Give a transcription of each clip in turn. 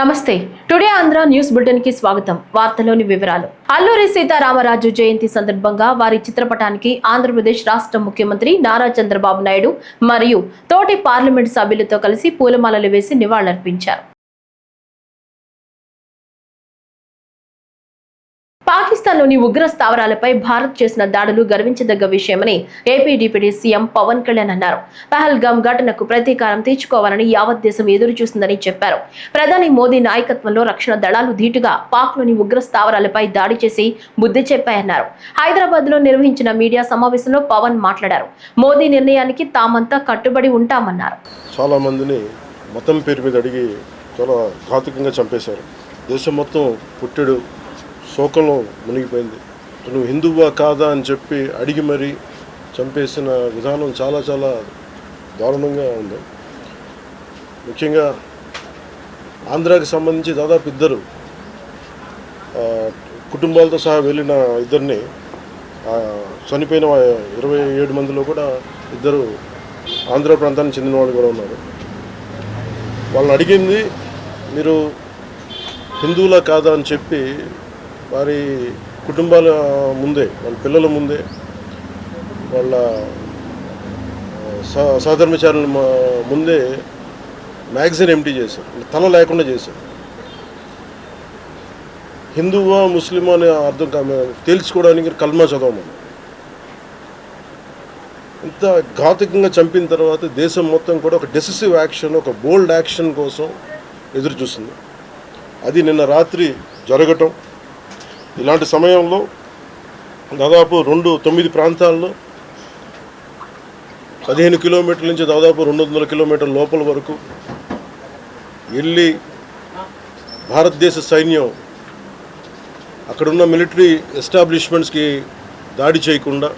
నమస్తే. Today Andhra news bulletin కి స్వాగతం. వార్తలోని వివరాలు. అల్లూరి సీతారామరాజు జయంతి సందర్భంగా వారి చిత్రపటానికి ఆంధ్రప్రదేశ్ రాష్ట్ర ముఖ్యమంత్రి నారా చంద్రబాబు నాయుడు మరియు తోటి పార్లమెంట్ సభ్యులతో కలిసి పూలమాలలు వేసి నివాళులర్పించారు. పాకిస్తాన్లోని ఉగ్ర స్థావరాలపై భారత్ చేసిన దాడులు గర్వించదగ్గ విషయమని AP deputy CM Pawan Kalyan అన్నారు. పహల్గామ్ ఘటనకు ప్రతీకారం తీర్చుకోవాలని యావత్ దేశం ఎదురు చూస్తుందని చెప్పారు. ప్రధాని మోదీ నాయకత్వంలో రక్షణ దళాలు ధీటుగా పాక్లోని ఉగ్ర స్థావరాలపై దాడి చేసి బుద్ధి చెప్పాయన్నారు. హైదరాబాద్ లో నిర్వహించిన మీడియా సమావేశంలో పవన్ మాట్లాడారు. మోదీ నిర్ణయానికి తామంతా కట్టుబడి ఉంటామన్నారు. చాలా మందిని మతం పేరు మీద అడిగి చాలా ఘాతుకంగా చంపేశారు. దేశం మొత్తం పుట్టెడు శోకంలో మునిగిపోయింది. నువ్వు హిందువా కాదా అని చెప్పి అడిగి మరీ చంపేసిన విధానం చాలా చాలా దారుణంగా ఉంది. ముఖ్యంగా ఆంధ్రాకి సంబంధించి దాదాపు ఇద్దరు కుటుంబాలతో సహా వెళ్ళిన ఇద్దరిని చనిపోయిన 27 మందిలో కూడా ఇద్దరు ఆంధ్ర ప్రాంతానికి చెందిన వాళ్ళు కూడా ఉన్నారు. వాళ్ళని అడిగింది మీరు హిందువులా కాదా అని చెప్పి వారి కుటుంబాల ముందే, వాళ్ళ పిల్లల ముందే, వాళ్ళ సహధర్మచారుల ముందే మ్యాగజైన్ ఎంటీ చేశారు, తల లేకుండా చేశారు. హిందువా ముస్లిమా అనే అర్థం తేల్చుకోవడానికి కల్మా చదవమని. ఇంత ఘాతుకంగా చంపిన తర్వాత దేశం మొత్తం కూడా ఒక డెసిసివ్ యాక్షన్, ఒక బోల్డ్ యాక్షన్ కోసం ఎదురు చూస్తుంది. అది నిన్న రాత్రి జరగటం. ఇలాంటి సమయంలో దాదాపు 9 ప్రాంతాల్లో 15 కిలోమీటర్ల నుంచి దాదాపు 200 కిలోమీటర్ల లోపల వరకు వెళ్ళి భారతదేశ సైన్యం అక్కడున్న మిలిటరీ ఎస్టాబ్లిష్మెంట్స్కి దాడి చేయకుండా,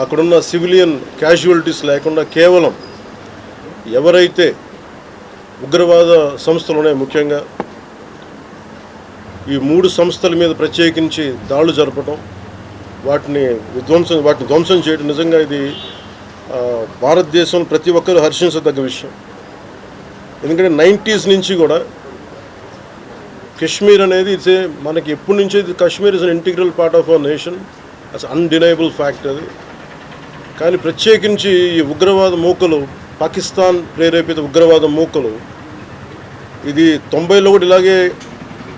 అక్కడున్న సివిలియన్ క్యాజువాలిటీస్ లేకుండా కేవలం ఎవరైతే ఉగ్రవాద సంస్థలు ఉన్నాయో, ముఖ్యంగా ఈ 3 సంస్థల మీద ప్రత్యేకించి దాడులు జరపడం, వాటిని ధ్వంసం చేయడం నిజంగా ఇది భారతదేశంలో ప్రతి ఒక్కరు హర్షించదగ్గ విషయం. ఎందుకంటే 90s నుంచి కూడా కశ్మీర్ అనేది మనకి ఎప్పటి నుంచో Kashmir is an integral part of our nation, as undeniable fact అది. కానీ ప్రత్యేకించి ఈ ఉగ్రవాద మూకలు, పాకిస్తాన్ ప్రేరేపిత ఉగ్రవాద మూకలు, ఇది 90లో కూడా ఇలాగే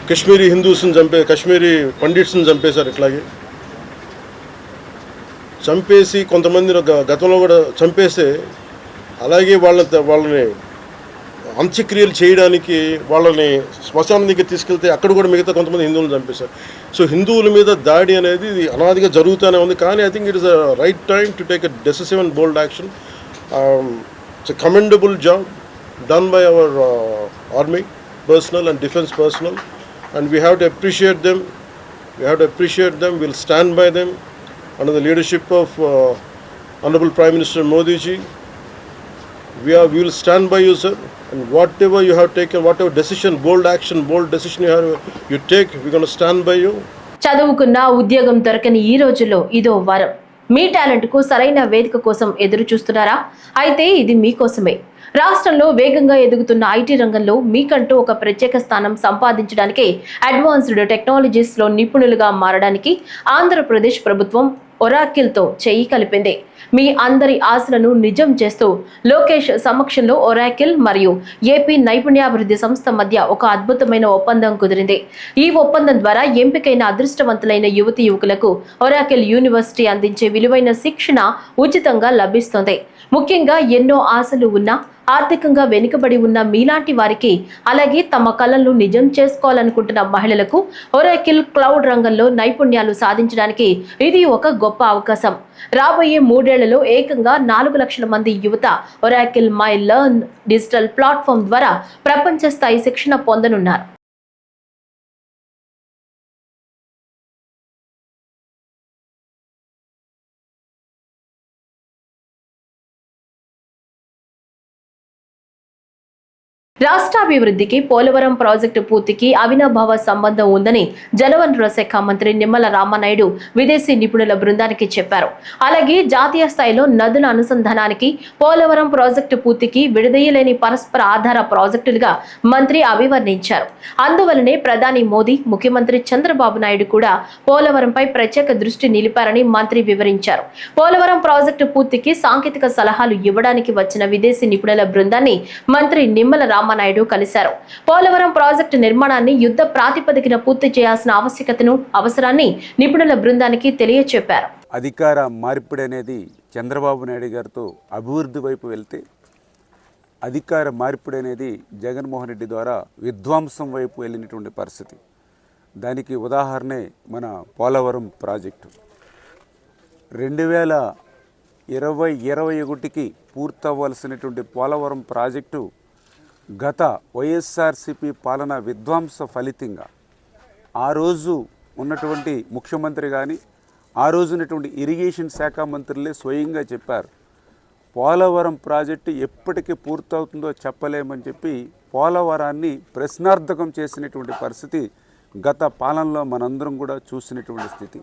కశ్మీరీ హిందూస్ని కశ్మీరీ పండిట్స్ని చంపేశారు. ఇట్లాగే చంపేసి కొంతమంది గతంలో కూడా చంపేస్తే అలాగే వాళ్ళని అంత్యక్రియలు చేయడానికి వాళ్ళని శ్మశానం దగ్గర తీసుకెళ్తే అక్కడ కూడా మిగతా కొంతమంది హిందువులను చంపేశారు. సో హిందువుల మీద దాడి అనేది ఇది అనాదిగా జరుగుతూనే ఉంది. కానీ I think it is a right time to take a decisive and bold action. It's a commendable job done by our army personnel and defense personnel, and we have to appreciate them. We'll stand by them under the leadership of Honorable Prime Minister Modi ji. We will stand by you, sir, and whatever you have taken, whatever decision, bold decision you take, we're going to stand by you. చదువుకున్న ఉద్యోగం దొరకని ఈ రోజుల్లో ఇదో వరం. మీ talent కు సరైన వేదిక కోసం ఎదురు చూస్తున్నారా? అయితే ఇది మీకోసమే. రాష్ట్రంలో వేగంగా ఎదుగుతున్న ఐటీ రంగంలో మీకంటూ ఒక ప్రత్యేక స్థానం సంపాదించడానికి, అడ్వాన్స్డ్ టెక్నాలజీస్ లో నిపుణులుగా మారడానికి ఆంధ్రప్రదేశ్ ప్రభుత్వం ఒరాకిల్ తో చెయ్యి కలిపింది. మీ అందరి ఆశలను నిజం చేస్తూ లోకేష్ సమక్షంలో ఒరాకిల్ మరియు ఏపీ నైపుణ్యాభివృద్ధి సంస్థ మధ్య ఒక అద్భుతమైన ఒప్పందం కుదిరింది. ఈ ఒప్పందం ద్వారా ఎంపికైన అదృష్టవంతులైన యువకులకు ఒరాకిల్ యూనివర్సిటీ అందించే విలువైన శిక్షణ ఉచితంగా లభిస్తుంది. ముఖ్యంగా ఎన్నో ఆశలు ఉన్నా, ఆర్థికంగా వెనుకబడి ఉన్న మీలాంటి వారికి, అలాగే తమ కలలను నిజం చేసుకోవాలనుకుంటున్న మహిళలకు ఒరాకిల్ క్లౌడ్ రంగంలో నైపుణ్యాలు సాధించడానికి ఇది ఒక గొప్ప అవకాశం. రాబోయే 3 ఏళ్లలో ఏకంగా 4 లక్షల మంది యువత Oracle my learn digital platform ద్వారా ప్రపంచ స్థాయి శిక్షణ పొందనున్నారు. రాష్ట్రాభివృద్ధికి పోలవరం ప్రాజెక్టు పూర్తికి అవినాభావ సంబంధం ఉందని జలవనరుల శాఖ మంత్రి నిమ్మల రామనాయుడు విదేశీ నిపుణుల బృందానికి చెప్పారు. అలాగే జాతీయ స్థాయిలో నదుల అనుసంధానానికి పోలవరం ప్రాజెక్టు పూర్తికి విడదీయలేని పరస్పర ఆధార ప్రాజెక్టులుగా మంత్రి అభివర్ణించారు. అందువలనే ప్రధాని మోదీ, ముఖ్యమంత్రి చంద్రబాబు నాయుడు కూడా పోలవరంపై ప్రత్యేక దృష్టి నిలిపారని మంత్రి వివరించారు. పోలవరం ప్రాజెక్టు పూర్తికి సాంకేతిక సలహాలు ఇవ్వడానికి వచ్చిన విదేశీ నిపుణుల బృందాన్ని మంత్రి నిమ్మల రామనాయుడు కలిశారు. పోలవరం ప్రాజెక్టు నిర్మాణాన్ని యుద్ధ ప్రాతిపదికన పూర్తి చేయాల్సిన అవసరాన్ని నిపుణుల బృందానికి తెలియచెప్పారు. అధికార మార్పిడి అనేది చంద్రబాబు నాయుడు గారితో అభివృద్ధి వైపు వెళ్తే, అధికార మార్పిడి అనేది జగన్మోహన్ రెడ్డి ద్వారా విధ్వంసం వైపు వెళ్ళినటువంటి పరిస్థితి. దానికి ఉదాహరణే మన పోలవరం ప్రాజెక్టు. 2021కి పూర్తవ్వాల్సినటువంటి పోలవరం ప్రాజెక్టు గత వైఎస్ఆర్సీపీ పాలన విధ్వంస ఫలితంగా ఆ రోజు ఉన్నటువంటి ముఖ్యమంత్రి కానీ, ఆ రోజు ఉన్నటువంటి ఇరిగేషన్ శాఖ మంత్రులే స్వయంగా చెప్పారు, పోలవరం ప్రాజెక్టు ఎప్పటికీ పూర్తవుతుందో చెప్పలేమని చెప్పి పోలవరాన్ని ప్రశ్నార్థకం చేసినటువంటి పరిస్థితి గత పాలనలో మనందరం కూడా చూసినటువంటి స్థితి.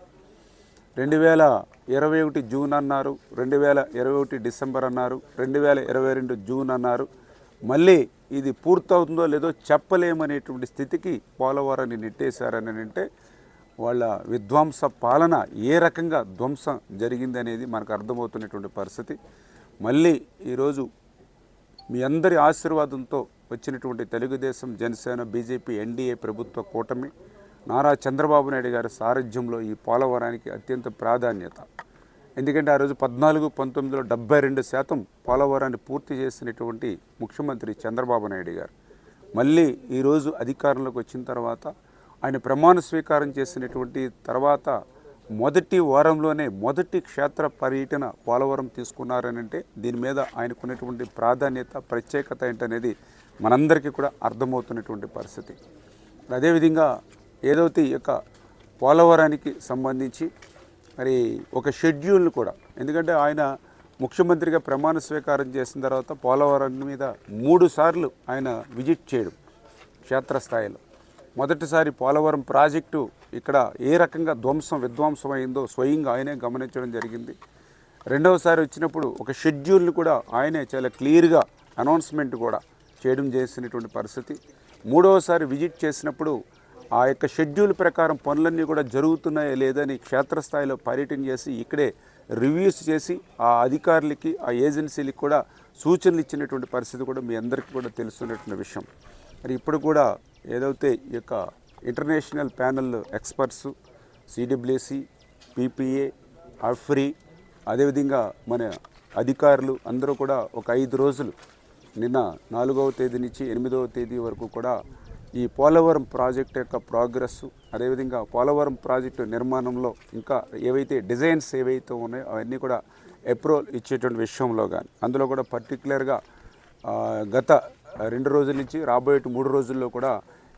2021 జూన్ అన్నారు, 2021 డిసెంబర్ అన్నారు, 2022 జూన్ అన్నారు. మళ్ళీ ఇది పూర్తవుతుందో లేదో చెప్పలేమనేటువంటి స్థితికి పోలవరాన్ని నెట్టేశారని అంటే వాళ్ళ విధ్వంస పాలన ఏ రకంగా ధ్వంసం జరిగింది అనేది మనకు అర్థమవుతున్నటువంటి పరిస్థితి. మళ్ళీ ఈరోజు మీ అందరి ఆశీర్వాదంతో వచ్చినటువంటి తెలుగుదేశం, జనసేన, బీజేపీ, ఎన్డీఏ ప్రభుత్వ కూటమి నారా చంద్రబాబు నాయుడు గారి సారథ్యంలో ఈ పోలవరానికి అత్యంత ప్రాధాన్యత. ఎందుకంటే ఆ రోజు 14-19లో 72% పోలవరాన్ని పూర్తి చేసినటువంటి ముఖ్యమంత్రి చంద్రబాబు నాయుడు గారు మళ్ళీ ఈరోజు అధికారంలోకి వచ్చిన తర్వాత ఆయన ప్రమాణ స్వీకారం చేసినటువంటి తర్వాత మొదటి వారంలోనే మొదటి క్షేత్ర పర్యటన పోలవరం తీసుకున్నారనంటే దీని మీద ఆయనకున్నటువంటి ప్రాధాన్యత, ప్రత్యేకత ఏంటనేది మనందరికీ కూడా అర్థమవుతున్నటువంటి పరిస్థితి. అదేవిధంగా ఏదైతే ఈ యొక్క పోలవరానికి సంబంధించి మరి ఒక షెడ్యూల్ను కూడా, ఎందుకంటే ఆయన ముఖ్యమంత్రిగా ప్రమాణ స్వీకారం చేసిన తర్వాత పోలవరం మీద 3 సార్లు ఆయన విజిట్ చేయడం క్షేత్రస్థాయిలో. మొదటిసారి పోలవరం ప్రాజెక్టు ఇక్కడ ఏ రకంగా విధ్వంసం అయిందో స్వయంగా ఆయనే గమనించడం జరిగింది. రెండవసారి వచ్చినప్పుడు ఒక షెడ్యూల్ని కూడా ఆయనే చాలా క్లియర్గా అనౌన్స్మెంట్ కూడా చేయడం చేసినటువంటి పరిస్థితి. మూడవసారి విజిట్ చేసినప్పుడు ఆ యొక్క షెడ్యూల్ ప్రకారం పనులన్నీ కూడా జరుగుతున్నాయా లేదని క్షేత్రస్థాయిలో పర్యటన చేసి ఇక్కడే రివ్యూస్ చేసి ఆ అధికారులకి, ఆ ఏజెన్సీలకు కూడా సూచనలు ఇచ్చినటువంటి పరిస్థితి కూడా మీ అందరికీ కూడా తెలుస్తున్నటువంటి విషయం. మరి ఇప్పుడు కూడా ఏదైతే ఈ యొక్క international panel experts, CWC, PPA, అఫ్రీ, అదేవిధంగా మన అధికారులు అందరూ కూడా ఒక 5 రోజులు నిన్న 4వ తేదీ నుంచి 8వ తేదీ వరకు కూడా ఈ పోలవరం ప్రాజెక్ట్ యొక్క ప్రోగ్రెస్, అదేవిధంగా పోలవరం ప్రాజెక్టు నిర్మాణంలో ఇంకా ఏవైతే డిజైన్స్ ఏవైతే ఉన్నాయో అవన్నీ కూడా అప్రూవల్ ఇచ్చేటువంటి విషయంలో కానీ, అందులో కూడా పర్టికులర్గా గత 2 రోజుల నుంచి రాబోయే 3 రోజుల్లో కూడా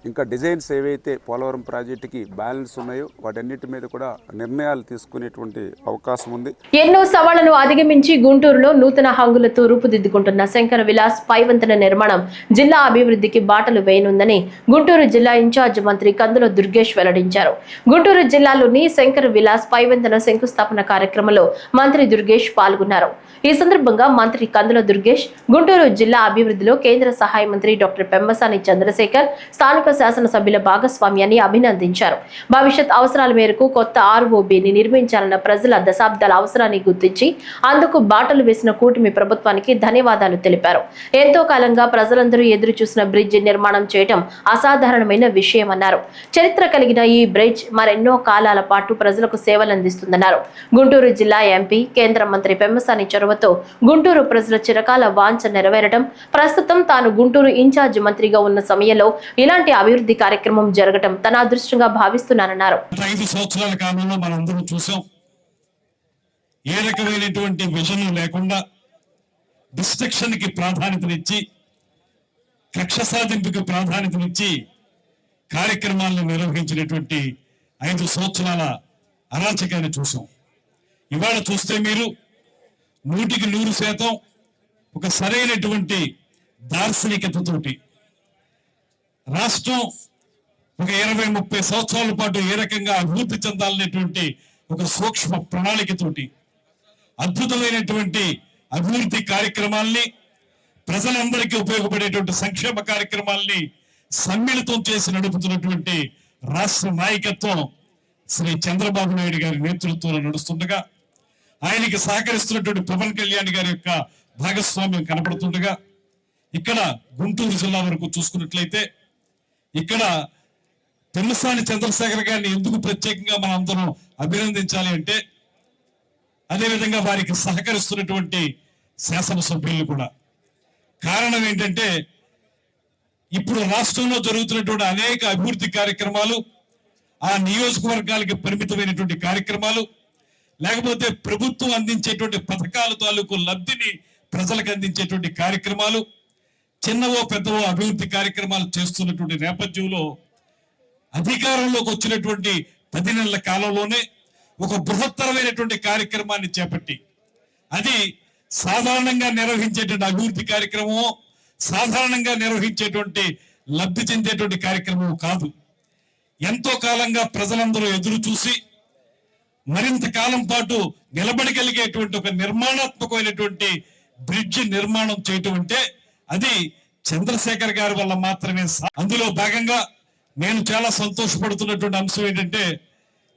ఇంకా డిజైన్స్ ఏవైతే పోలవరం ప్రాజెక్టుకి బ్యాలెన్స్ ఉన్నాయో వాటన్నిటి మీద కూడా నిర్ణయాలు తీసుకునేటువంటి అవకాశం ఉంది. ఎన్నో సవాళ్లను అధిగమించి గుంటూరులో నూతన హంగులతో రూపుదిద్దుకుంటున్న శంకర విలాస్ పైవంతెన నిర్మాణం జిల్లా అభివృద్ధికి బాటలు వేయనుందని గుంటూరు జిల్లా ఇన్ఛార్జ్ మంత్రి కందుల దుర్గేష్ వెల్లడించారు. గుంటూరు జిల్లాలోని శంకర విలాస్ పైవంతెన శంకుస్థాపన కార్యక్రమంలో మంత్రి దుర్గేష్ పాల్గొన్నారు. ఈ సందర్భంగా మంత్రి కందుల దుర్గేష్ గుంటూరు జిల్లా అభివృద్ధిలో కేంద్ర సహాయ మంత్రి డాక్టర్ పెమ్మసాని చంద్రశేఖర్, స్థానిక శాసనసభ్యుల భాగస్వామ్యాన్ని అభినందించారు. భవిష్యత్ అవసరాల మేరకు కొత్త ఆర్ఓబిని నిర్మించాలన్న ప్రజల దశాబ్దాల అవసరాన్ని గుర్తించి అందుకు బాటలు వేసిన కూటమి ప్రభుత్వానికి ధన్యవాదాలు తెలిపారు. ఎంతో కాలంగా ప్రజలందరూ ఎదురు చూసిన బ్రిడ్జ్ నిర్మాణం చేయడం అసాధారణమైన విషయమన్నారు. చరిత్ర కలిగిన ఈ బ్రిడ్జ్ మరెన్నో కాలాల పాటు ప్రజలకు సేవలందిస్తుందన్నారు. గుంటూరు జిల్లా ఎంపీ, కేంద్ర మంత్రి పెమ్మసాని చొరవతో గుంటూరు ప్రజల చిరకాల వాంఛ నెరవేరడం, ప్రస్తుతం తాను గుంటూరు ఇన్ఛార్జ్ మంత్రిగా ఉన్న సమయంలో ఇలాంటి అభివృద్ధి కార్యక్రమం జరగటం తన అదృష్టంగా భావిస్తున్నానన్నారు. 5 సంవత్సరాల కాలంలో మనందరం చూసాం, ఏ రకమైనటువంటి విజన్ లేకుండా డిస్ట్రక్షన్ కి ప్రాధాన్యతనిచ్చి, కక్ష సాధింపుకి ప్రాధాన్యతనిచ్చి కార్యక్రమాలను నిర్వహించినటువంటి 5 సంవత్సరాల అరాచకాన్ని చూసాం. ఇవాళ చూస్తే మీరు 100% ఒక సరైనటువంటి దార్శనికతతోటి రాష్ట్రం ఒక 20-30 సంవత్సరాల పాటు ఏ రకంగా అభివృద్ధి చెందాలనేటువంటి ఒక సూక్ష్మ ప్రణాళికతోటి అద్భుతమైనటువంటి అభివృద్ధి కార్యక్రమాల్ని, ప్రజలందరికీ ఉపయోగపడేటువంటి సంక్షేమ కార్యక్రమాల్ని సమ్మిళితం చేసి నడుపుతున్నటువంటి రాష్ట్ర నాయకత్వం శ్రీ చంద్రబాబు నాయుడు గారి నేతృత్వంలో నడుస్తుండగా, ఆయనకి సహకరిస్తున్నటువంటి పవన్ కళ్యాణ్ గారి యొక్క భాగస్వామ్యం కనపడుతుండగా, ఇక్కడ గుంటూరు జిల్లా వరకు చూసుకున్నట్లయితే ఇక్కడ పెమ్మసాని చంద్రశేఖర్ గారిని ఎందుకు ప్రత్యేకంగా మనం అందరం అభినందించాలి అంటే, అదేవిధంగా వారికి సహకరిస్తున్నటువంటి శాసనసభ్యులు కూడా. కారణం ఏంటంటే, ఇప్పుడు రాష్ట్రంలో జరుగుతున్నటువంటి అనేక అభివృద్ధి కార్యక్రమాలు, ఆ నియోజకవర్గాలకి పరిమితమైనటువంటి కార్యక్రమాలు, లేకపోతే ప్రభుత్వం అందించేటువంటి పథకాల తాలూకు లబ్ధిని ప్రజలకు అందించేటువంటి కార్యక్రమాలు, చిన్నవో పెద్దవో అభివృద్ధి కార్యక్రమాలు చేస్తున్నటువంటి నేపథ్యంలో అధికారంలోకి వచ్చినటువంటి 10 నెలల కాలంలోనే ఒక బృహత్తరమైనటువంటి కార్యక్రమాన్ని చేపట్టి, అది సాధారణంగా నిర్వహించేటువంటి అభివృద్ధి కార్యక్రమం, సాధారణంగా నిర్వహించేటువంటి లబ్ధి చెందేటువంటి కార్యక్రమం కాదు. ఎంతో కాలంగా ప్రజలందరూ ఎదురు చూసి మరింత కాలం పాటు నిలబడగలిగేటువంటి ఒక నిర్మాణాత్మకమైనటువంటి బ్రిడ్జి నిర్మాణం చేయటం అంటే అది చంద్రశేఖర్ గారి వల్ల మాత్రమే. అందులో భాగంగా నేను చాలా సంతోషపడుతున్నటువంటి అంశం ఏంటంటే,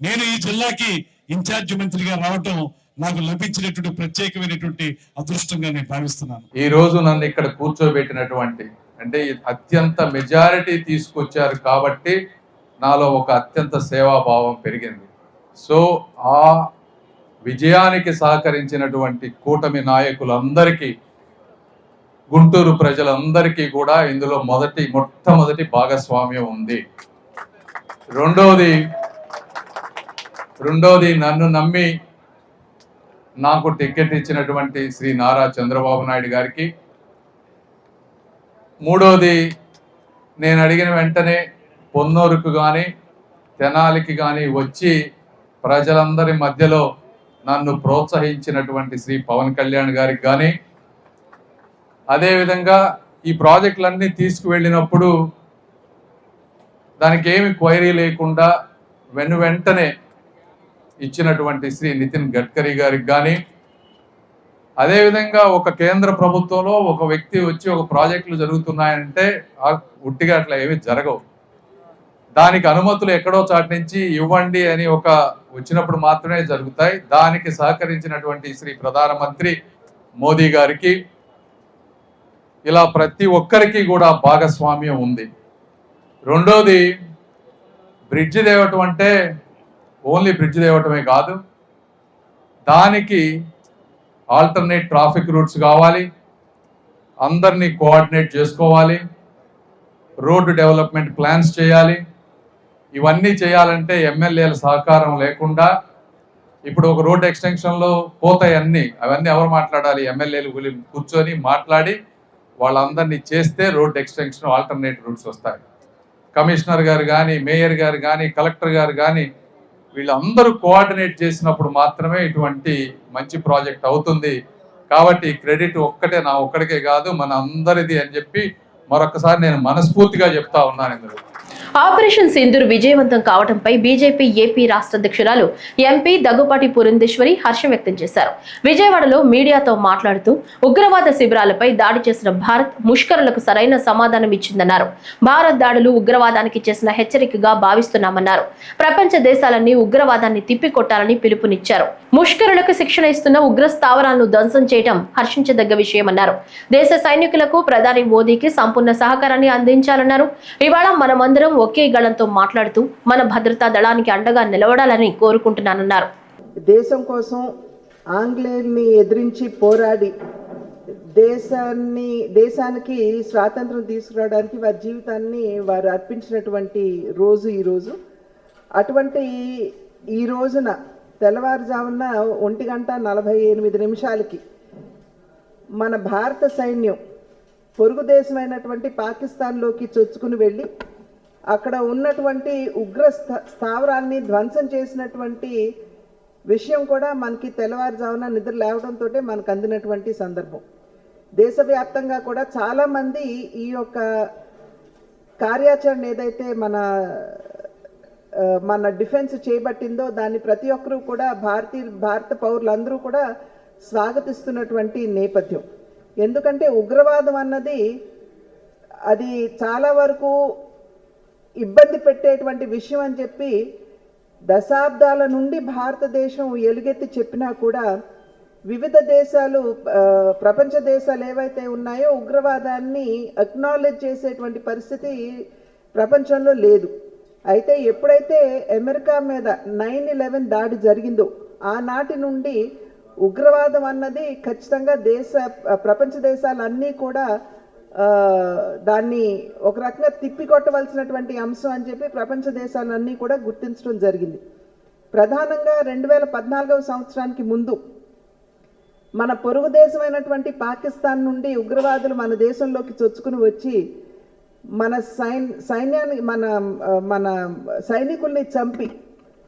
నేను ఈ జిల్లాకి ఇన్ఛార్జి మంత్రిగా రావటం నాకు లభించినటువంటి ప్రత్యేకమైనటువంటి అదృష్టంగా నేను భావిస్తున్నాను. ఈ రోజు నన్ను ఇక్కడ కూర్చోబెట్టినటువంటి, అంటే అత్యంత మెజారిటీ తీసుకొచ్చారు కాబట్టి నాలో ఒక అత్యంత సేవాభావం పెరిగింది. సో ఆ విజయానికి సహకరించినటువంటి కూటమి నాయకులందరికీ, గుంటూరు ప్రజలందరికీ కూడా ఇందులో మొట్టమొదటి భాగస్వామ్యం ఉంది. రెండోది నన్ను నమ్మి నాకు టికెట్ ఇచ్చినటువంటి శ్రీ నారా చంద్రబాబు నాయుడు గారికి. మూడోది, నేను అడిగిన వెంటనే పొన్నూరుకు కానీ తెనాలికి కానీ వచ్చి ప్రజలందరి మధ్యలో నన్ను ప్రోత్సహించినటువంటి శ్రీ పవన్ కళ్యాణ్ గారికి కానీ, అదేవిధంగా ఈ ప్రాజెక్టులన్నీ తీసుకువెళ్ళినప్పుడు దానికి ఏమి క్వైరీ లేకుండా వెంటనే ఇచ్చినటువంటి శ్రీ నితిన్ గడ్కరీ గారికి కానీ, అదేవిధంగా ఒక కేంద్ర ప్రభుత్వంలో ఒక వ్యక్తి వచ్చి ఒక ప్రాజెక్టులు జరుగుతున్నాయంటే ఉట్టిగా అట్లా ఏమి జరగవు. దానికి అనుమతులు ఎక్కడో చాటి నుంచి ఇవ్వండి అని వచ్చినప్పుడు మాత్రమే జరుగుతాయి. దానికి సహకరించినటువంటి శ్రీ ప్రధానమంత్రి మోదీ గారికి, ఇలా ప్రతి ఒక్కరికి కూడా భాగస్వామ్యం ఉంది. రెండోది, బ్రిడ్జి తేవటం అంటే ఓన్లీ బ్రిడ్జి తేవటమే కాదు, దానికి ఆల్టర్నేట్ ట్రాఫిక్ రూట్స్ కావాలి, అందరినీ కోఆర్డినేట్ చేసుకోవాలి, రోడ్డు డెవలప్మెంట్ ప్లాన్స్ చేయాలి. ఇవన్నీ చేయాలంటే ఎమ్మెల్యేల సహకారం లేకుండా, ఇప్పుడు ఒక రోడ్ ఎక్స్టెన్షన్లో పోతాయి అవన్నీ ఎవరు మాట్లాడాలి? ఎమ్మెల్యేలు కూర్చొని మాట్లాడి వాళ్ళందరినీ చేస్తే రోడ్ ఎక్స్టెన్షన్ ఆల్టర్నేట్ రూట్స్ వస్తాయి. కమిషనర్ గారు కానీ, మేయర్ గారు కానీ, కలెక్టర్ గారు కానీ వీళ్ళందరూ కోఆర్డినేట్ చేసినప్పుడు మాత్రమే ఇటువంటి మంచి ప్రాజెక్ట్ అవుతుంది. కాబట్టి క్రెడిట్ నా ఒక్కడికే కాదు, మన అందరిది అని చెప్పి మరొకసారి నేను మనస్ఫూర్తిగా చెప్తా ఉన్నాను. ఇందులో ఆపరేషన్ సింధూర్ విజయవంతం కావడంపై బీజేపీ ఏపీ రాష్ట్ర అధ్యక్షురాలు ఎంపీ దగ్గుపాటి పురంధేశ్వరి హర్షం వ్యక్తం చేశారు. విజయవాడలో మీడియాతో మాట్లాడుతూ ఉగ్రవాద శిబిరాలపై దాడి చేసిన భారత్ ముష్కరులకు సరైన సమాధానం ఇచ్చిందన్నారు. భారత్ దాడులు ఉగ్రవాదానికి చేసిన హెచ్చరికగా భావిస్తున్నామన్నారు. ప్రపంచ దేశాలన్నీ ఉగ్రవాదాన్ని తిప్పికొట్టాలని పిలుపునిచ్చారు. ముష్కరులకు శిక్షణ ఇస్తున్న ఉగ్ర స్థావరాలను ధ్వంసం చేయడం హర్షించదగ్గ విషయమన్నారు. దేశ సైనికులకు ప్రధాని మోదీకి సంపూర్ణ సహకారాన్ని అందించాలన్నారు. ఇవాళ మనమందరం ఒకే గళంతో మాట్లాడుతూ మన భద్రతా దళానికి అండగా నిలబడాలని కోరుకుంటున్నానన్నారు. దేశం కోసం ఆంగ్లేయుల్ని ఎదిరించి పోరాడి దేశానికి స్వాతంత్రం తీసుకురావడానికి వారి జీవితాన్ని వారు అర్పించినటువంటి రోజు ఈరోజు. అటువంటి ఈ రోజున తెల్లవారుజామున 1:48 మన భారత సైన్యం పొరుగు దేశమైనటువంటి పాకిస్తాన్లోకి చొచ్చుకుని వెళ్ళి అక్కడ ఉన్నటువంటి ఉగ్ర స్థావరాన్ని ధ్వంసం చేసినటువంటి విషయం కూడా మనకి తెల్లవారుజామున నిద్ర లేవడంతో మనకు అందినటువంటి సందర్భం. దేశవ్యాప్తంగా కూడా చాలామంది ఈ యొక్క కార్యాచరణ ఏదైతే మన డిఫెన్స్ చేపట్టిందో దాన్ని ప్రతి ఒక్కరూ కూడా భారత పౌరులందరూ కూడా స్వాగతిస్తున్నటువంటి నేపథ్యం. ఎందుకంటే ఉగ్రవాదం అన్నది అది చాలా వరకు ఇబ్బంది పెట్టేటువంటి విషయం అని చెప్పి దశాబ్దాల నుండి భారతదేశం ఎలుగెత్తి చెప్పినా కూడా వివిధ దేశాలు, ప్రపంచ దేశాలు ఏవైతే ఉన్నాయో ఉగ్రవాదాన్ని అక్నాలెడ్జ్ చేసేటువంటి పరిస్థితి ప్రపంచంలో లేదు. అయితే ఎప్పుడైతే అమెరికా మీద 9/11 దాడి జరిగిందో ఆనాటి నుండి ఉగ్రవాదం అన్నది ఖచ్చితంగా ప్రపంచ దేశాలన్నీ కూడా దాన్ని ఒక రకంగా తిప్పికొట్టవలసినటువంటి అంశం అని చెప్పి ప్రపంచ దేశాలన్నీ కూడా గుర్తించడం జరిగింది. ప్రధానంగా 2014వ సంవత్సరానికి ముందు మన పొరుగు దేశమైనటువంటి పాకిస్తాన్ నుండి ఉగ్రవాదులు మన దేశంలోకి చొచ్చుకుని వచ్చి మన సైనికుల్ని చంపి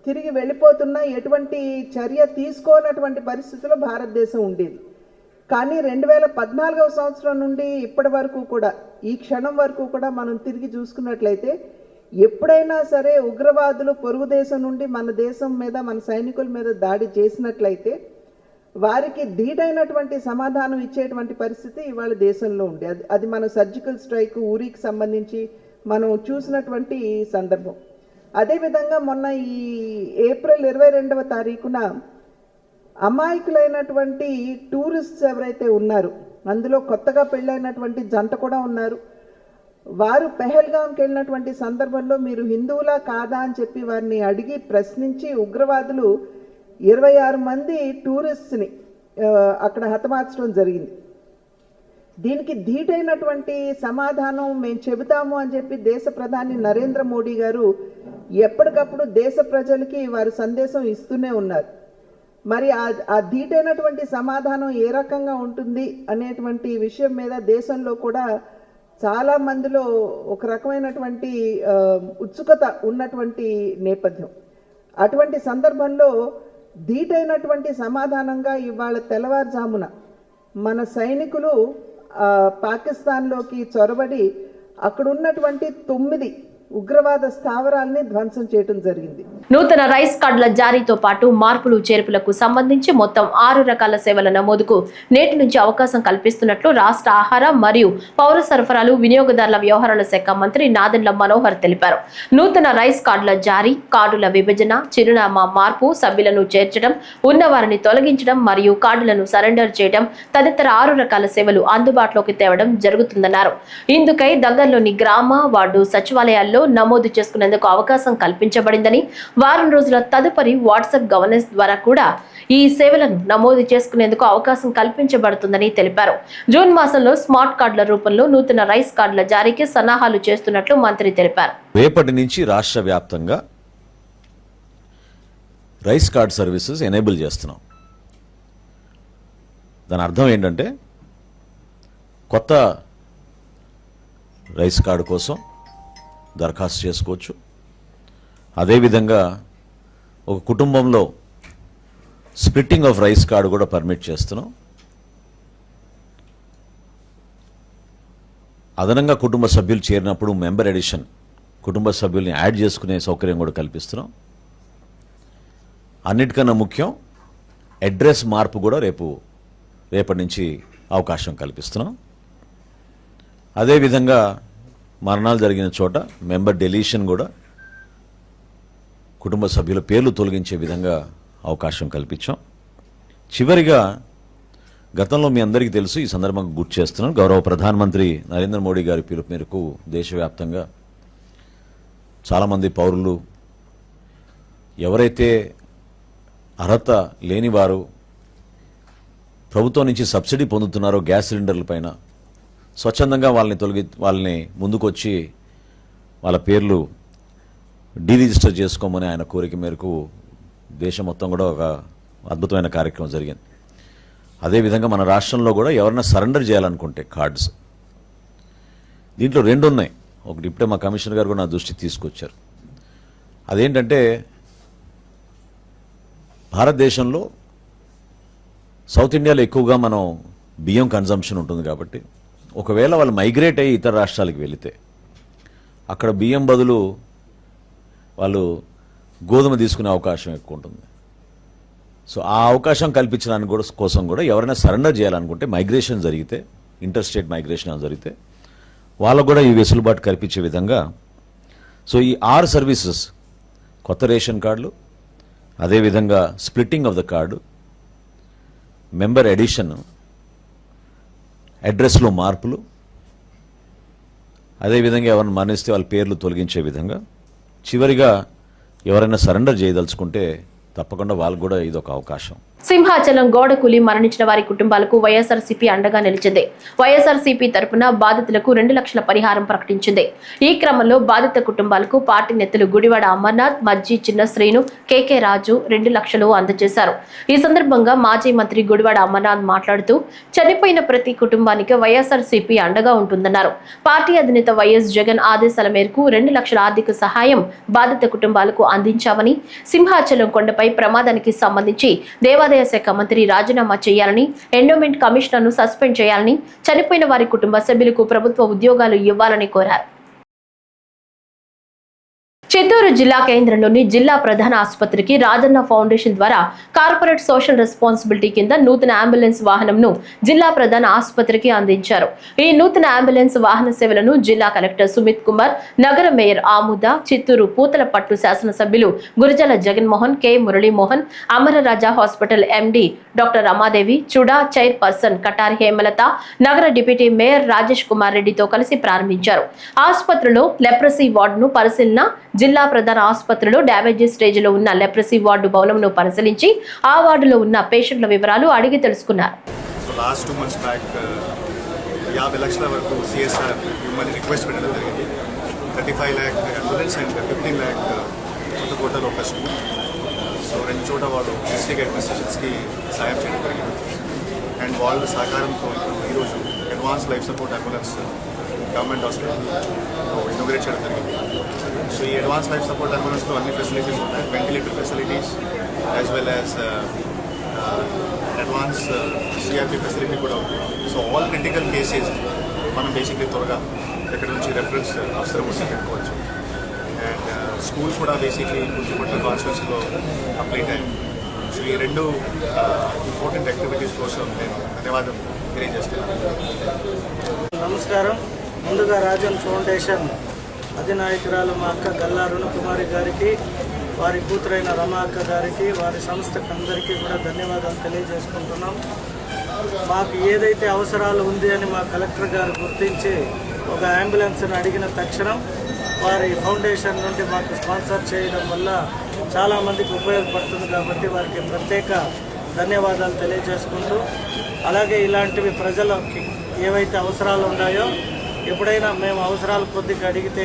తిరిగి వెళ్ళిపోతున్న ఎటువంటి చర్య తీసుకోనటువంటి పరిస్థితిలో భారతదేశం ఉండేది. కానీ 2014వ సంవత్సరం నుండి ఇప్పటి వరకు కూడా, ఈ క్షణం వరకు కూడా మనం తిరిగి చూసుకున్నట్లయితే ఎప్పుడైనా సరే ఉగ్రవాదులు పొరుగు దేశం నుండి మన దేశం మీద, మన సైనికుల మీద దాడి చేసినట్లయితే వారికి ధీటైనటువంటి సమాధానం ఇచ్చేటువంటి పరిస్థితి ఇవాళ దేశంలో ఉంది. అది మన సర్జికల్ స్ట్రైక్ ఊరికి సంబంధించి మనం చూసినటువంటి సందర్భం. అదేవిధంగా మొన్న ఈ ఏప్రిల్ 22వ తారీఖున అమాయకులైనటువంటి టూరిస్ట్స్ ఎవరైతే ఉన్నారు, అందులో కొత్తగా పెళ్ళైనటువంటి జంట కూడా ఉన్నారు. వారు పెహల్గాంకి వెళ్ళినటువంటి సందర్భంలో మీరు హిందువులా కాదా అని చెప్పి వారిని అడిగి ప్రశ్నించి ఉగ్రవాదులు 26 మంది టూరిస్ట్ని అక్కడ హతమార్చడం జరిగింది. దీనికి ధీటైనటువంటి సమాధానం మేము చెబుతాము అని చెప్పి దేశ ప్రధాని నరేంద్ర మోడీ గారు ఎప్పటికప్పుడు దేశ ప్రజలకి వారు సందేశం ఇస్తూనే ఉన్నారు. మరి ఆ ధీటైనటువంటి సమాధానం ఏ రకంగా ఉంటుంది అనేటువంటి విషయం మీద దేశంలో కూడా చాలా మందిలో ఒక రకమైనటువంటి ఉత్సుకత ఉన్నటువంటి నేపథ్యం. అటువంటి సందర్భంలో ధీటైనటువంటి సమాధానంగా ఇవాళ తెల్లవారుజామున మన సైనికులు పాకిస్తాన్లోకి చొరబడి అక్కడ ఉన్నటువంటి 9 ఉగ్రవాద స్థావరాల్ని ధ్వంసం చేయడం జరిగింది. నూతన రైస్ కార్డుల జారీతో పాటు మార్పులు చేర్పులకు సంబంధించి మొత్తం 6 రకాల సేవల నమోదుకు నేటి నుంచి అవకాశం కల్పిస్తున్నట్లు రాష్ట్ర ఆహార మరియు పౌర సరఫరాలు వినియోగదారుల వ్యవహారాల శాఖ మంత్రి నాదెండ్ల మనోహర్ తెలిపారు. నూతన రైస్ కార్డుల జారీ, కార్డుల విభజన, చిరునామా మార్పు, సభ్యులను చేర్చడం, ఉన్నవారిని తొలగించడం మరియు కార్డులను సరెండర్ చేయడం తదితర 6 రకాల సేవలు అందుబాటులోకి తేవడం జరుగుతుందన్నారు. ఇందుకై దగ్గరలోని గ్రామ, వార్డు సచివాలయాల్లో నమోదు చేసుకునేందుకు అవకాశం కల్పించబడిందని, వారం రోజుల తదుపరి వాట్సాప్ గవర్నెన్స్ ద్వారా కూడా ఈ సేవలను నమోదు చేసుకునేందుకు అవకాశం కల్పించబడుతుందని తెలిపారు. జూన్ మాసంలో స్మార్ట్ కార్డుల రూపంలో నూతన రైస్ కార్డుల జారీకి సన్నాహాలు చేస్తున్నట్లు మంత్రి తెలిపారు. రేపటి నుంచి రాష్ట్ర వ్యాప్తంగా రైస్ కార్డ్ సర్వీసెస్ ఎనేబుల్ చేస్తున్నాం. దాని అర్థం ఏంటంటే కొత్త రైస్ కార్డు కోసం దరఖాస్తు చేసుకోవచ్చు. అదేవిధంగా ఒక కుటుంబంలో స్ప్లిట్టింగ్ ఆఫ్ రైస్ కార్డు కూడా పర్మిట్ చేస్తున్నాం. అదనంగా కుటుంబ సభ్యులు చేరినప్పుడు మెంబర్ ఎడిషన్, కుటుంబ సభ్యుల్ని యాడ్ చేసుకునే సౌకర్యం కూడా కల్పిస్తున్నాం. అన్నిటికన్నా ముఖ్యం అడ్రస్ మార్పు కూడా రేపటి నుంచి అవకాశం కల్పిస్తున్నాం. అదేవిధంగా మరణాలు జరిగిన చోట మెంబర్ డెలీషన్ కూడా, కుటుంబ సభ్యుల పేర్లు తొలగించే విధంగా అవకాశం కల్పించాం. చివరిగా గతంలో మీ అందరికీ తెలుసు, ఈ సందర్భంగా గుర్తు చేస్తున్నాను, గౌరవ ప్రధానమంత్రి నరేంద్ర మోడీ గారి పిలుపు మేరకు దేశవ్యాప్తంగా చాలామంది పౌరులు ఎవరైతే అర్హత లేనివారు ప్రభుత్వం నుంచి సబ్సిడీ పొందుతున్నారో గ్యాస్ సిలిండర్ల పైన స్వచ్ఛందంగా వాళ్ళని ముందుకొచ్చి వాళ్ళ పేర్లు డీరిజిస్టర్ చేసుకోమని ఆయన కోరిక మేరకు దేశం మొత్తం కూడా ఒక అద్భుతమైన కార్యక్రమం జరిగింది. అదేవిధంగా మన రాష్ట్రంలో కూడా ఎవరైనా సరెండర్ చేయాలనుకుంటే కార్డ్స్, దీంట్లో 2 ఉన్నాయి. ఒకటి ఇప్పుడే మా కమిషనర్ గారు కూడా నా దృష్టికి తీసుకొచ్చారు. అదేంటంటే భారతదేశంలో సౌత్ ఇండియాలో ఎక్కువగా మనం బియ్యం కన్జంప్షన్ ఉంటుంది కాబట్టి ఒకవేళ వాళ్ళు మైగ్రేట్ అయ్యి ఇతర రాష్ట్రాలకు వెళితే అక్కడ బియ్యం బదులు వాళ్ళు గోధుమ తీసుకునే అవకాశం ఎక్కువ ఉంటుంది. సో ఆ అవకాశం కల్పించడానికి కోసం కూడా ఎవరైనా సరెండర్ చేయాలనుకుంటే మైగ్రేషన్ జరిగితే, ఇంటర్ స్టేట్ మైగ్రేషన్ జరిగితే వాళ్ళకు కూడా ఈ వెసులుబాటు కల్పించే విధంగా సో ఈ 6 సర్వీసెస్, కొత్త రేషన్ కార్డులు, అదేవిధంగా splitting of the card, member edition, అడ్రస్లో మార్పులు, అదేవిధంగా ఎవరైనా మరణిస్తే వాళ్ళ పేర్లు తొలగించే విధంగా, చివరిగా ఎవరైనా సరెండర్ చేయదలుచుకుంటే తప్పకుండా వాళ్ళకు కూడా ఇదొక అవకాశం. సింహాచలం గోడకూలి మరణించిన వారి కుటుంబాలకు వైఎస్ఆర్సీపీ అండగా నిలిచింది. వైఎస్ఆర్సీపీ తరపున బాధితులకు 2 లక్షల పరిహారం ప్రకటించింది. ఈ క్రమంలో బాధిత కుటుంబాలకు పార్టీ నేతలు గుడివాడ అమర్నాథ్, మజ్జి చిన్న శ్రీను, కేకే రాజు 2 లక్షలు అందజేశారు. ఈ సందర్భంగా మాజీ మంత్రి గుడివాడ అమర్నాథ్ మాట్లాడుతూ చనిపోయిన ప్రతి కుటుంబానికి వైఎస్ఆర్సీపీ అండగా ఉంటుందన్నారు. పార్టీ అధినేత వైఎస్ జగన్ ఆదేశాల మేరకు 2 లక్షల ఆర్థిక సహాయం బాధిత కుటుంబాలకు అందించామని, సింహాచలం కొండపై ప్రమాదానికి సంబంధించి దేవాదాయ శాఖ మంత్రి రాజీనామా చేయాలని, ఎండోమెంట్ కమిషనర్ను సస్పెండ్ చేయాలని, చనిపోయిన వారి కుటుంబ సభ్యులకు ప్రభుత్వ ఉద్యోగాలు ఇవ్వాలని కోరారు. చిత్తూరు జిల్లా కేంద్రంలోని జిల్లా ప్రధాన ఆసుపత్రికి రాజన్న ఫౌండేషన్ ద్వారా కార్పొరేట్ సోషల్ రెస్పాన్సిబిలిటీ కింద నూతన అంబులెన్స్ వాహనంను జిల్లా ప్రధాన ఆసుపత్రికి అందించారు. ఈ నూతన అంబులెన్స్ వాహన సేవలను జిల్లా కలెక్టర్ సుమిత్ కుమార్, నగర మేయర్ ఆముద, చిత్తూరు పూతలపట్టు శాసనసభ్యులు Gurajala Jaganmohan, K Muralimohan, Amararaja hospital MD doctor Ramadevi, CUDA chairperson Katari Hemalatha, నగర డిప్యూటీ మేయర్ రాజేష్ కుమార్ రెడ్డితో కలిసి ప్రారంభించారు. ఆసుపత్రిలో లెప్రసీ వార్డును పరిశీలన, జిల్లా ప్రధాన ఆసుపత్రిలో డ్యామేజీ స్టేజ్లో ఉన్న లెప్రసీ వార్డు భవనంను పరిశీలించి ఆ వార్డులో ఉన్న పేషెంట్ల వివరాలు అడిగి తెలుసుకున్నారు. లాస్ట్ 2 months బ్యాక్ 50 లక్షల వరకు సిఎస్ఆర్ మిమ్మల్ని రిక్వెస్ట్ పెట్టడం జరిగింది. 35 lakh అంబులెన్స్ అండ్ 15 lakh కొత్త కోటలో ఒక స్కూల్. సో 2 చోట వాళ్ళు డిస్ట్రిక్ట్ అడ్మినిస్ట్రేషన్స్కి సాయం చేయడం జరిగింది. అండ్ వాళ్ళ సహకారంతో ఈరోజు advance life support ambulance government hospital inaugurate చేయడం జరిగింది. సో ఈ అడ్వాన్స్ లైఫ్ సపోర్ట్ అంబులెన్స్లో అన్ని ఫెసిలిటీస్ ఉన్నాయి. Ventilator facilities as well as advance CRP facility కూడా ఉంది. సో ఆల్ క్రిటికల్ కేసెస్ మనం బేసిక్లీ త్వరగా ఎక్కడ నుంచి రెఫరెన్స్ అవసరం వచ్చి పెట్టుకోవచ్చు. అండ్ స్కూల్ కూడా బేసిక్లీ గుంటుపట్ల కాన్స్టిట్యూన్సీలో కంప్లీట్ అయింది. సో ఈ 2 ఇంపార్టెంట్ యాక్టివిటీస్ కోసం నేను ధన్యవాదం తెలియజేస్తున్నాను. నమస్కారం. ముందుగా రాజన్ ఫౌండేషన్ అధినాయకురాలు మా అక్క గల్లా రుణకుమారి గారికి, వారి కూతురైన రమా అక్క గారికి, వారి సంస్థకు అందరికీ కూడా ధన్యవాదాలు తెలియజేసుకుంటున్నాం. మాకు ఏదైతే అవసరాలు ఉంది అని మా కలెక్టర్ గారు గుర్తించి ఒక అంబులెన్స్ని అడిగిన తక్షణం వారి ఫౌండేషన్ నుండి మాకు స్పాన్సర్ చేయడం వల్ల చాలామందికి ఉపయోగపడుతుంది. కాబట్టి వారికి ప్రత్యేక ధన్యవాదాలు తెలియజేసుకుంటూ, అలాగే ఇలాంటివి ప్రజలకి ఏవైతే అవసరాలు ఉన్నాయో ఎప్పుడైనా మేము అవసరాలు కొద్దిగా అడిగితే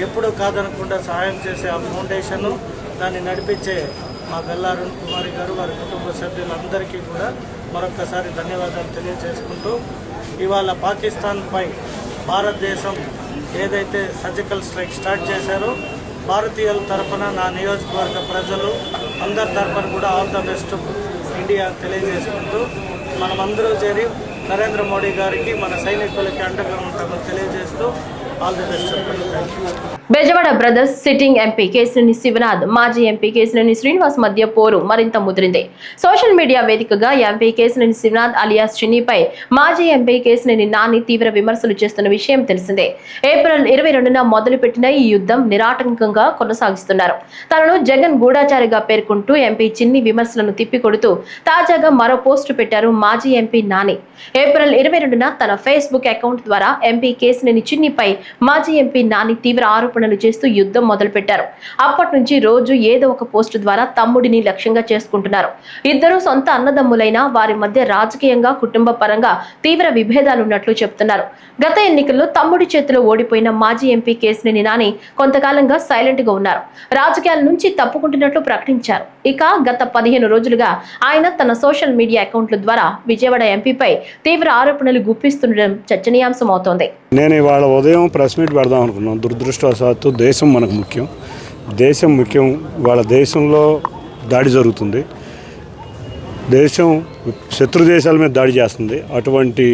ఎప్పుడూ కాదనకుండా సహాయం చేసే ఆ ఫౌండేషను, దాన్ని నడిపించే మా గల్లా అరుణ్ కుమారి గారు, వారి కుటుంబ సభ్యులందరికీ కూడా మరొక్కసారి ధన్యవాదాలు తెలియజేసుకుంటూ, ఇవాళ పాకిస్తాన్పై భారతదేశం ఏదైతే సర్జికల్ స్ట్రైక్ స్టార్ట్ చేశారో భారతీయుల తరఫున నా నియోజకవర్గ ప్రజలు అందరి తరఫున కూడా ఆల్ ద బెస్ట్ ఇండియా తెలియజేసుకుంటూ, మనమందరూ చేరి నరేంద్ర మోడీ గారికి, మన సైనికులకి అండగా ఉంటామని తెలియజేస్తూ ఆల్ ది బెస్ట్ చెప్పండి. Thank you. Bezawada brothers sitting MP Kesineni Sivanath, మాజీ ఎంపీ కేశినేని శ్రీనివాస్ మధ్య పోరు మరింత ముదిరింది. సోషల్ మీడియా వేదికగా ఎంపీ కేశినేని శివనాథ్ అలియాస్ చిన్నీపై మాజీ ఎంపీ కేశినేని నాని తీవ్ర విమర్శలు చేస్తున్న విషయం తెలిసిందే. ఏప్రిల్ 22న మొదలుపెట్టిన ఈ యుద్ధం నిరాటంకంగా కొనసాగిస్తున్నారు. తనను జగన్ గూఢాచారిగా పేర్కొంటూ ఎంపీ చిన్ని విమర్శలను తిప్పికొడుతూ తాజాగా మరో పోస్టు పెట్టారు మాజీ ఎంపీ నాని. ఏప్రిల్ 22న తన ఫేస్బుక్ అకౌంట్ ద్వారా ఎంపీ కేశినేని చిన్నిపై మాజీ ఎంపీ నాని తీవ్ర ఆరోపణలు చేస్తూ యుద్ధం మొదలుపెట్టారు. అప్పటి నుంచి రోజు ఏదో ఒక పోస్టు ద్వారా తమ్ముడిని లక్ష్యంగా చేసుకుంటున్నారు. ఇద్దరు సొంత అన్నదమ్ములైన వారి మధ్య రాజకీయంగా, కుటుంబ పరంగా తీవ్ర విభేదాలున్నట్లు చెప్తున్నారు. గత ఎన్నికల్లో తమ్ముడి చేతిలో ఓడిపోయిన మాజీ ఎంపీ కేశినేని నాని కొంతకాలంగా సైలెంట్ గా ఉన్నారు. రాజకీయాల నుంచి తప్పుకుంటున్నట్లు ప్రకటించారు. ఇక గత 15 రోజులుగా ఆయన తన సోషల్ మీడియా అకౌంట్ల ద్వారా విజయవాడ ఎంపీపై తీవ్ర ఆరోపణలు గుప్పిస్తుండడం చర్చనీయాంశం అవుతోంది. నేను ఇవాళ ఉదయం ప్రెస్ మీట్ పెడదాం అనుకున్నాను. దురదృష్టవశాత్తు దేశం మనకు ముఖ్యం, దేశం ముఖ్యం. ఇవాళ దేశంలో దాడి జరుగుతుంది, దేశం శత్రు దేశాల మీద దాడి చేస్తుంది. అటువంటి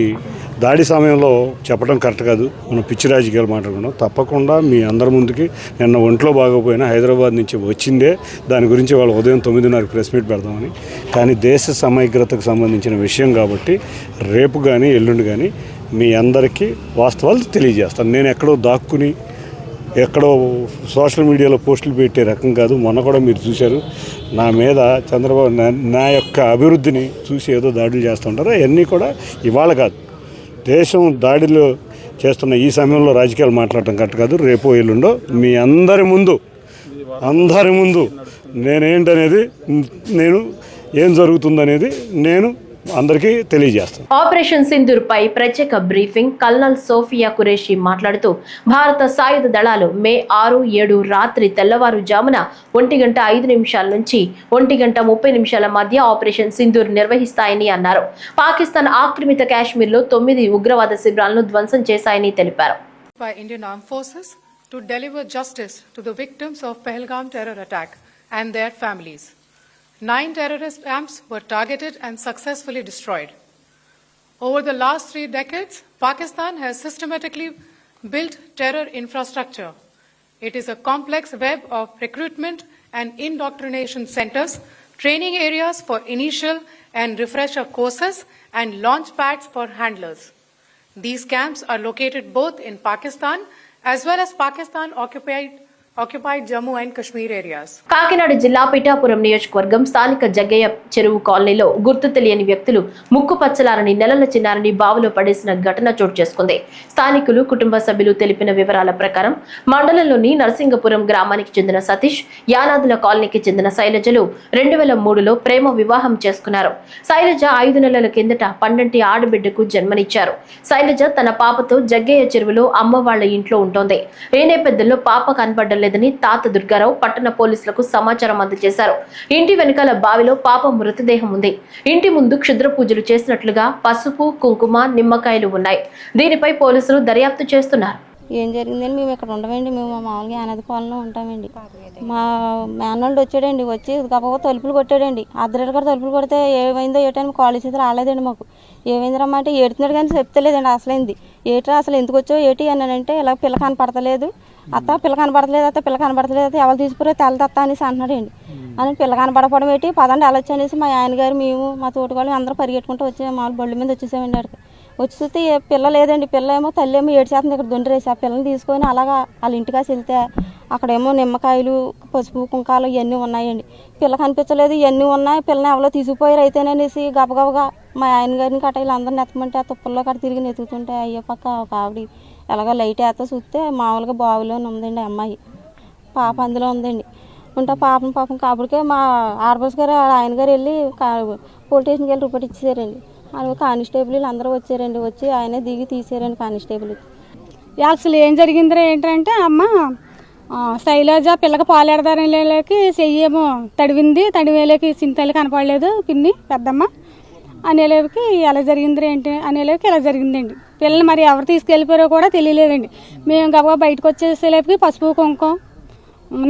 దాడి సమయంలో చెప్పడం కరెక్ట్ కాదు. మనం పిచ్చి రాజకీయాలు మాట్లాడుకున్నాం. తప్పకుండా మీ అందరి ముందుకి నిన్న ఒంట్లో బాగోపోయినా హైదరాబాద్ నుంచి వచ్చిందే దాని గురించి వాళ్ళు ఉదయం 9:30 ప్రెస్ మీట్ పెడదామని. కానీ దేశ సమగ్రతకు సంబంధించిన విషయం కాబట్టి రేపు కానీ ఎల్లుండి కానీ మీ అందరికీ వాస్తవాలు తెలియజేస్తాను. నేను ఎక్కడో దాక్కుని ఎక్కడో సోషల్ మీడియాలో పోస్టులు పెట్టే రకం కాదు. మొన్న కూడా మీరు చూశారు నా మీద చంద్రబాబు నా యొక్క అభివృద్ధిని చూసి ఏదో దాడులు చేస్తుంటారు. అవన్నీ కూడా ఇవాళ కాదు, దేశం దాడిలో చేస్తున్న ఈ సమయంలో రాజకీయాలు మాట్లాడటం కరెక్ట్ కాదు. రేపో ఎల్లుండో మీ అందరి ముందు నేనేంటనేది, నేను ఏం జరుగుతుందనేది నేను అందరికీ తెలియజేస్తాను. ఆపరేషన్ సింధూర్ పై ప్రత్యేక బ్రీఫింగ్. కల్నల్ సోఫియా ఖురేషి మాట్లాడుతూ భారత సాయుధ దళాలు మే 6, 7 రాత్రి తెల్లవారుజామున 1:05 నుంచి 1:30 మధ్య ఆపరేషన్ సింధూర్ నిర్వహిస్తాయని అన్నారు. పాకిస్తాన్ ఆక్రమిత కాశ్మీర్లో 9 ఉగ్రవాద శిబిరాలను ధ్వంసం చేశాయని తెలిపారు. Indian Armed Forces to deliver justice to the victims of Pahalgam terror attack and their families. 9 terrorist camps were targeted and successfully destroyed. Over the last 3 decades, Pakistan has systematically built terror infrastructure. It is a complex web of recruitment and indoctrination centers, training areas for initial and refresher courses, and launch pads for handlers. These camps are located both in Pakistan as well as Pakistan occupied Jammu and Kashmir areas. Kakinada జిల్లా పిఠాపురం నియోజకవర్గం స్థానిక జగ్గయ్య చెరువు కాలనీలో గుర్తు తెలియని వ్యక్తులు ముక్కు పచ్చలారని నెలల చిన్నారని బావిలో పడేసిన ఘటన చోటు చేసుకుంది. స్థానికులు కుటుంబ సభ్యులు తెలిపిన వివరాల ప్రకారం మండలంలోని నరసింగపురం గ్రామానికి చెందిన సతీష్, యానాదుల కాలనీకి చెందిన శైలజలు 2003లో ప్రేమ వివాహం చేసుకున్నారు. శైలజ 5 నెలల కిందట పండంటి ఆడబిడ్డకు జన్మనిచ్చారు. శైలజ తన పాపతో జగ్గయ్య చెరువులో అమ్మ వాళ్ల ఇంట్లో ఉంటోంది. ఈ నేపథ్యంలో పాప కనబడ్డ లేదని తాత దుర్గారావు పట్టణ పోలీసులకు సమాచారం అందజేశారు. ఇంటి వెనుకాల బావిలో పాప మృతదేహం ఉంది. ఇంటి ముందు క్షుద్ర పూజలు చేసినట్లుగా పసుపు, కుంకుమ, నిమ్మకాయలు ఉన్నాయి. దీనిపై పోలీసులు దర్యాప్తు చేస్తున్నారు. ఏం జరిగిందని మేము ఇక్కడ ఉండమండి. మేము మామూలుగా అనాథ కాలంలో ఉంటామండి. మా మేనల్డ్ వచ్చాడండి. వచ్చి గబగబా తలుపులు కొట్టాడండి. అర్ధరాత్రి కూడా తలుపులు కొడితే ఏమైందో ఏటని కాలేజ్ చేతులు రాలేదండి. మాకు ఏమైందమ్మా అంటే ఏడుతున్నాడు కానీ చెప్తలేదండి. అసలైంది ఏట్రా అసలు ఎందుకు వచ్చావు ఏటి అన్నానంటే ఇలా పిల్ల కనపడతలేదు అత్త, పిల్ల కనపడతలేదు అత్త, పిల్ల కనపడతలేదు అత్త, ఎవరు తీసుకురా తెల్లదత్త అనేసి అంటున్నాడండి. అని పిల్ల కనపడపడం ఏంటి పదండి వెళ్ళొచ్చు అనేసి మా ఆయన గారు మేము మా తోటగాళ్ళు అందరూ పరిగెట్టుకుంటూ వచ్చే మామూలు బళ్ళు మీద వచ్చేసామండి. అక్కడికి వచ్చి చూస్తే పిల్ల లేదండి. పిల్ల ఏమో తల్లి ఏమో ఏడ్చేస్తుంది. ఇక్కడ దొండరేసి ఆ పిల్లని తీసుకొని అలాగా వాళ్ళ ఇంటికాసి వెళ్తే అక్కడేమో నిమ్మకాయలు, పసుపు, కుంకాలు ఇవన్నీ ఉన్నాయండి. పిల్ల కనిపించలేదు. ఇవన్నీ ఉన్నాయి. పిల్లని ఎవరో తీసుకుపోయారు అయితేనేసి గబగబగా మా ఆయన గారిని కట్ట వీళ్ళందరూ నెత్తమంటే ఆ తుప్పల్లో కట్ట తిరిగి నెత్తుతుంటే అయ్యే పక్క ఒక ఆవిడ ఎలాగో లైట్ వేస్తా చూస్తే మామూలుగా బావిలోనే ఉందండి అమ్మాయి. పాప అందులో ఉందండి. ఉంటే పాపం కాబడికే మా ఆర్బస్ గారు ఆయన గారు వెళ్ళి పోలీస్ స్టేషన్కి వెళ్ళి రిపోర్ట్ ఇచ్చేసారండి. అది కానిస్టేబుల్ వీళ్ళు అందరూ వచ్చారండి. వచ్చి ఆయనే దిగి తీసారండి కానిస్టేబుల్. అసలు ఏం జరిగిందో ఏంటంటే అమ్మ శైలజ పిల్లకి పాలేడదానికి చెయ్యేమో తడివేలేకి చింతలు కనపడలేదు పిన్ని పెద్దమ్మ అనేలేకి ఎలా జరిగింది ఏంటి అనేలేకి ఇలా జరిగిందండి. పిల్లలు మరి ఎవరు తీసుకెళ్ళిపోయారో కూడా తెలియలేదండి. మేము గబగబా బయటకు వచ్చేసేలేపుకి పసుపు, కుంకుమ,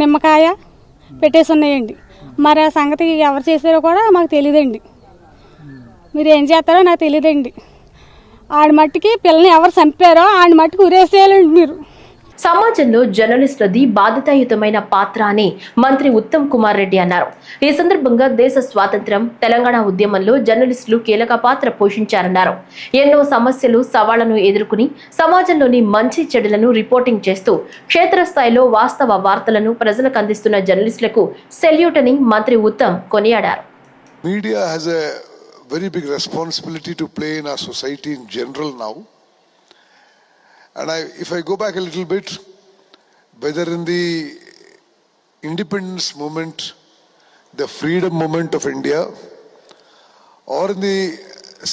నిమ్మకాయ పెట్టేసి ఉన్నాయండి. మరి ఆ సంగతి ఎవరు చేశారో కూడా మాకు తెలియదండి. మీరు ఏం చేస్తారో నాకు తెలియదండి. ఆడి మట్టికి పిల్లని ఎవరు చంపారో ఆడి మట్టికి ఉరేసేయాలండి మీరు. సమాజంలో జర్నలిస్టులది బాధ్యతాయుతమైన పాత్ర అని మంత్రి ఉత్తమ్ కుమార్ రెడ్డి అన్నారు. ఈ సందర్భంగా దేశ స్వాతంత్ర్యం, తెలంగాణ ఉద్యమంలో జర్నలిస్టులు కీలక పాత్ర పోషించారన్నారు. ఎన్నో సమస్యలు, సవాళ్లను ఎదుర్కొని సమాజంలోని మంచి చెడులను రిపోర్టింగ్ చేస్తూ క్షేత్రస్థాయిలో వాస్తవ వార్తలను ప్రజలకు అందిస్తున్న జర్నలిస్టులకు సెల్యూట్ అని మంత్రి ఉత్తమ్ కొనియాడారు. Media has a very big responsibility to play in our society in general now. And if I go back a little bit, whether in the independence movement, the freedom movement of India, or in the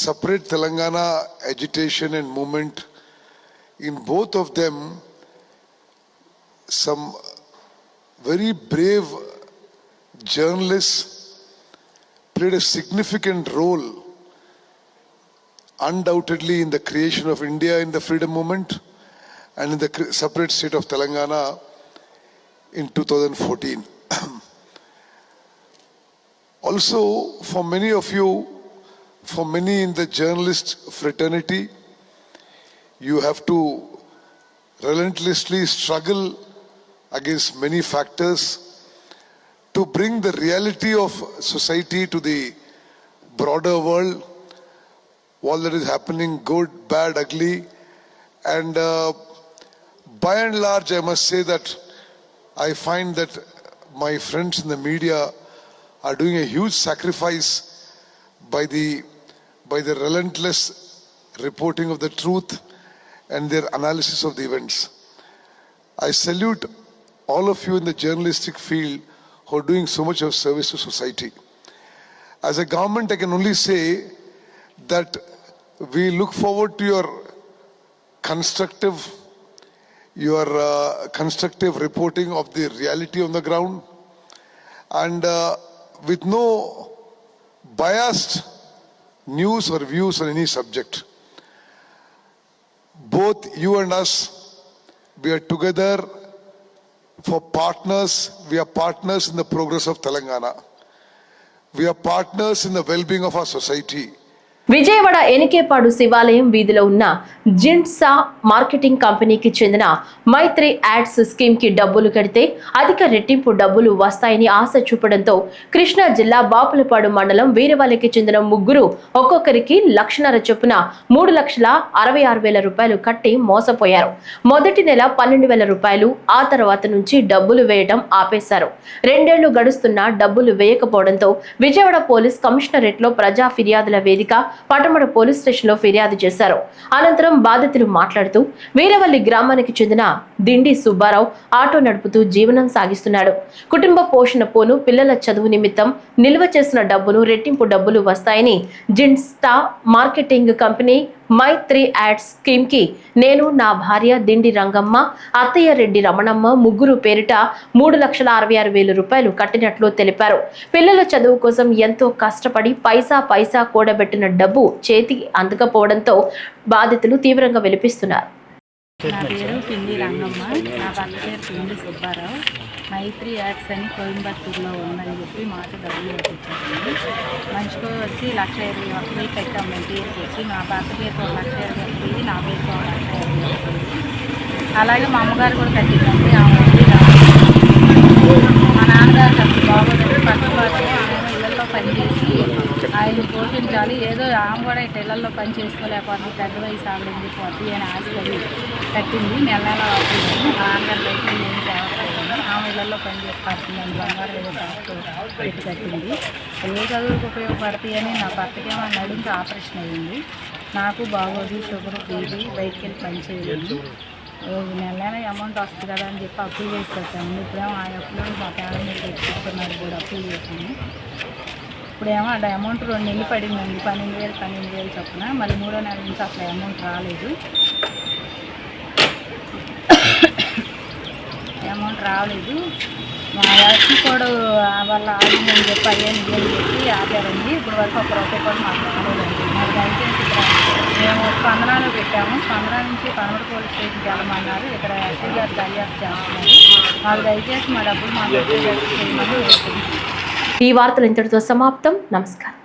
separate Telangana agitation and movement, in both of them, some very brave journalists played a significant role, undoubtedly, in the creation of India in the freedom movement and in the separate state of Telangana in 2014. Also, for many of you, for many in the journalist fraternity, you have to relentlessly struggle against many factors to bring the reality of society to the broader world, all that is happening, good, bad, ugly. And by and large, I must say that I find that my friends in the media are doing a huge sacrifice by the relentless reporting of the truth and their analysis of the events. I salute all of you in the journalistic field who are doing so much of service to society. As a government, I can only say that we look forward to your constructive reporting of the reality on the ground, and with no biased news or views on any subject. Both you and us, we are together for partners. We are partners in the progress of Telangana. We are partners in the well-being of our society. Vijayawada Enikepadu శివాలయం వీధిలో ఉన్న జింట్సా marketing కంపెనీకి చెందిన మైత్రి ads scheme కి డబ్బులు కడితే అధిక రెట్టింపు డబ్బులు వస్తాయని ఆశ చూపడంతో కృష్ణా జిల్లా బాపులపాడు మండలం వీరవల్లికి చెందిన ముగ్గురు ఒక్కొక్కరికి 1,50,000 చొప్పున 3,66,000 రూపాయలు కట్టి మోసపోయారు. మొదటి నెల 12,000 రూపాయలు, ఆ తర్వాత నుంచి డబ్బులు వేయడం ఆపేశారు. 2 ఏళ్లు గడుస్తున్నా డబ్బులు వేయకపోవడంతో విజయవాడ పోలీస్ కమిషనరేట్ లో ప్రజా ఫిర్యాదుల వేదిక పటమడ పోలీస్ స్టేషన్ లో ఫిర్యాదు చేశారు. అనంతరం బాధితులు మాట్లాడుతూ వీరవల్లి గ్రామానికి చెందిన దిండి సుబ్బారావు ఆటో నడుపుతూ జీవనం సాగిస్తున్నాడు. కుటుంబ పోషణ పోను పిల్లల చదువు నిమిత్తం నిల్వ చేసిన డబ్బును రెట్టింపు డబ్బులు వస్తాయని జింట్సా మార్కెటింగ్ కంపెనీ మైత్రి యాడ్స్ స్కీమ్ కి నేను, నా భార్య దిండి రంగమ్మ, అత్తయ్య రెడ్డి రమణమ్మ ముగ్గురు పేరిట 3,66,000 రూపాయలు కట్టినట్లు తెలిపారు. పిల్లల చదువు కోసం ఎంతో కష్టపడి పైసా కూడబెట్టిన డబ్బు చేతికి అందకపోవడంతో బాధితులు తీవ్రంగా విలపిస్తున్నారు. నా పేరు పిండి రంగమ్మ, నా భర్త పేరు పిండి సుబ్బారావు. మైత్రి యాడ్స్ అని కోయంబత్తూరులో ఉందని చెప్పి మాకు డబ్బులు కట్టించారండి. మనిషికి వచ్చి 1,20,000 కట్టాం. ఇంటికి వచ్చి మా భర్త పేరుతో 1,20,000, నా పేరుతో 1,20,000. అలాగే మా అమ్మగారు కూడా కట్టిందండి. మా నాన్నగారు అసలు బాగోదండి. పక్కపాటు ఆమె ఇళ్లలో పనిచేసి ఆయన పోషించాలి. ఏదో ఆమె కూడా ఇట్లా ఇళ్లలో పని చేసుకోలేకపోతుంది, పెద్ద వయసు ఆవిడని చెప్పి అని ఆశపడి కట్టింది. నెల అవుతుంది. మా నాన్నగారు బయట ఏం తేవట్లేదండి. ఆమె ఇళ్లలో పని చేసి పడుతుందని బంగారు ఏదో పెట్టి కట్టింది. ఏ చదువుకు ఉపయోగపడతాయి అని నా భర్తకేమో నడుంకి ఆపరేషన్ అయ్యింది. నాకు బాగోదు, షుగర్, బీపీ, బయటికి వెళ్ళి పని చేయలేదు. నెల అమౌంట్ వస్తుంది కదా అని చెప్పి అప్పులు చేసి కట్టాము. ఇప్పుడేమో ఆ అప్పులు మా ఫ్యామిలీ మీద తెచ్చుకుంటున్నారు కూడా అప్పులు చేసాము. ఇప్పుడేమో ఆ అమౌంట్ 2 నెలలు పడిందండి. 12,000 చొప్పున. మళ్ళీ 3వ నెల నుంచి అసలు అమౌంట్ రాలేదు. మా ఎస్సీ కోడ్ వల్ల ఆగిందని చెప్పి అయ్యని చెప్పి ఆపారండి. ఇప్పుడు వరకు ఒక రూపాయి కూడా మాకు రాలేదండి. మాకు దయచేసి ఇక్కడ మేము స్పందనలో పెట్టాము. స్పందన నుంచి పనమడ పోలీస్ స్టేషన్కి వెళ్ళమన్నారు. ఇక్కడ ఎస్సీ గారు దర్యాప్తు చేస్తున్నారు. మాకు దయచేసి మా డబ్బులు మాకు చేయమని. ఈ వార్తలు ఇంతటితో సమాప్తం. నమస్కారం.